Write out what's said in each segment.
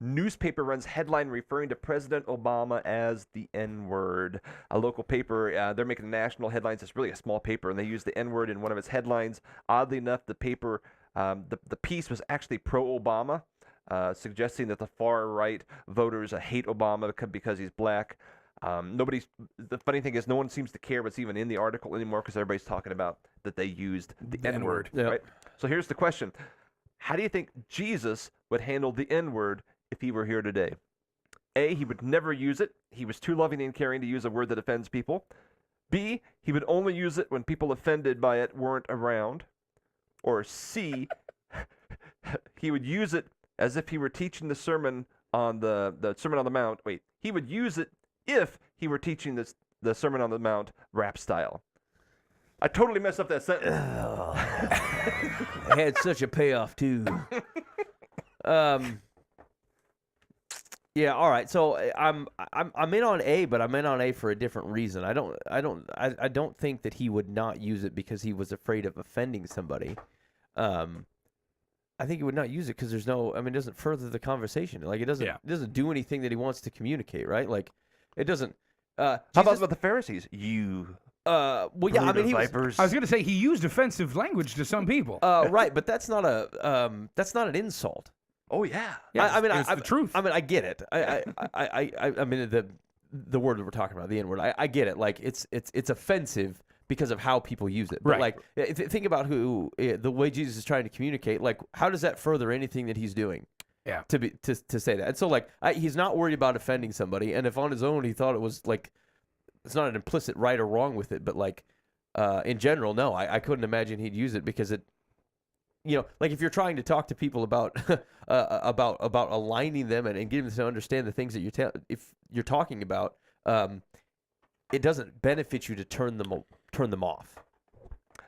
Newspaper runs headline referring to President Obama as the N-word. A local paper, they're making national headlines. It's really a small paper, and they use the N-word in one of its headlines. Oddly enough, the paper, the piece was actually pro-Obama, suggesting that the far-right voters hate Obama because he's black. The funny thing is, no one seems to care what's even in the article anymore because everybody's talking about that they used the N-word. Yep. Right? So here's the question. How do you think Jesus would handle the N-word if he were here today? A, he would never use it. He was too loving and caring to use a word that offends people. B, he would only use it when people offended by it weren't around. Or C, he would use it as if he were teaching the Sermon on the Sermon on the Mount. Wait, he would use it if he were teaching the Sermon on the Mount rap style. I totally messed up that sentence. It had such a payoff too. Yeah, all right. So I'm in on A, but I'm in on A for a different reason. I don't think that he would not use it because he was afraid of offending somebody. I think he would not use it because there's no. I mean, it doesn't further the conversation. Like it doesn't do anything that he wants to communicate, right? Like it doesn't. How about the Pharisees? Well, yeah. I mean, he was, I was going to say he used offensive language to some people. right, but that's not an insult. Oh yeah. Yeah, I mean, it's the truth. I mean, I get it. I mean, the word that we're talking about, the N-word. I get it. Like it's offensive because of how people use it. But Right. like, think about the way Jesus is trying to communicate. Like, how does that further anything that he's doing? Yeah. To say that. And so like, he's not worried about offending somebody. And if on his own he thought it was like, it's not an implicit right or wrong with it, but like, in general, no, I couldn't imagine he'd use it because it. You know, like if you're trying to talk to people about about aligning them and getting them to understand the things that if you're talking about, it doesn't benefit you to turn them off.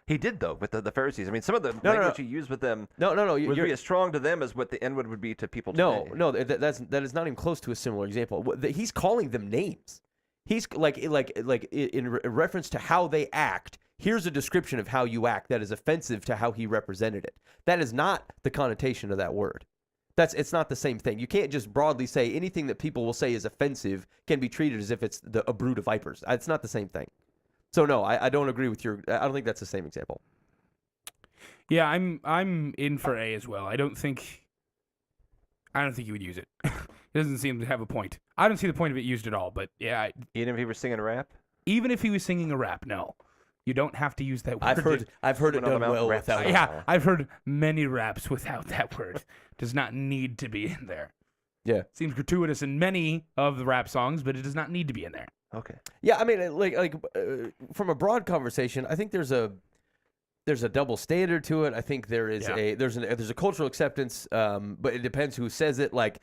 He did though with the Pharisees. I mean, some of the language he used with them would be as strong to them as what the N-word would be to people today. No, that is not even close to a similar example. He's calling them names. He's like in reference to how they act. Here's a description of how you act that is offensive to how he represented it. That is not the connotation of that word. It's not the same thing. You can't just broadly say anything that people will say is offensive can be treated as if it's a brood of vipers. It's not the same thing. So no, I don't agree with your. I don't think that's the same example. Yeah, I'm in for A as well. I don't think he would use it. It doesn't seem to have a point. I don't see the point of it used at all. But yeah, even if he was singing a rap. Even if he was singing a rap, no. You don't have to use that word. I've heard it done well without. Yeah, I've heard many raps without that word. Does not need to be in there. Yeah, seems gratuitous in many of the rap songs, but it does not need to be in there. Okay. Yeah, I mean, like from a broad conversation, I think there's a double standard to it. I think there's a cultural acceptance, but it depends who says it. Like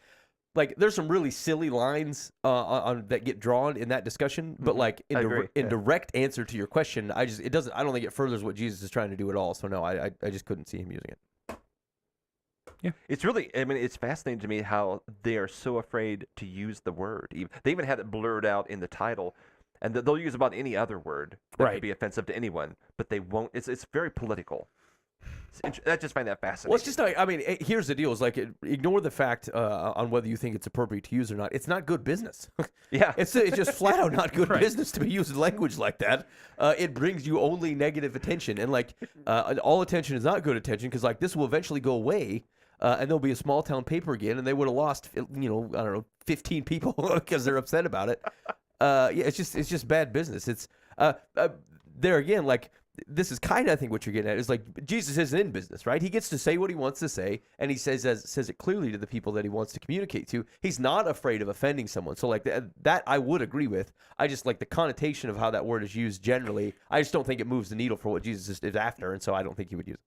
there's some really silly lines on that get drawn in that discussion, but like in direct answer to your question, I don't think it furthers what Jesus is trying to do at all. So no, I just couldn't see him using it. Yeah, it's really. I mean, it's fascinating to me how they are so afraid to use the word. They even had it blurred out in the title, and they'll use about any other word that could be offensive to anyone, but they won't. It's very political. I just find that fascinating. Well, it's just I mean, here's the deal: is like ignore the fact on whether you think it's appropriate to use or not. It's not good business. Yeah, it's just flat out not good business to be using language like that. It brings you only negative attention, and like all attention is not good attention because like this will eventually go away. And there'll be a small town paper again, and they would have lost, 15 people because they're upset about it. Yeah, it's just bad business. It's there again, like this is kind of I think what you're getting at is like Jesus isn't in business, right? He gets to say what he wants to say, and he says it clearly to the people that he wants to communicate to. He's not afraid of offending someone. So like that I would agree with. I just like the connotation of how that word is used generally. I just don't think it moves the needle for what Jesus is after, and so I don't think he would use it.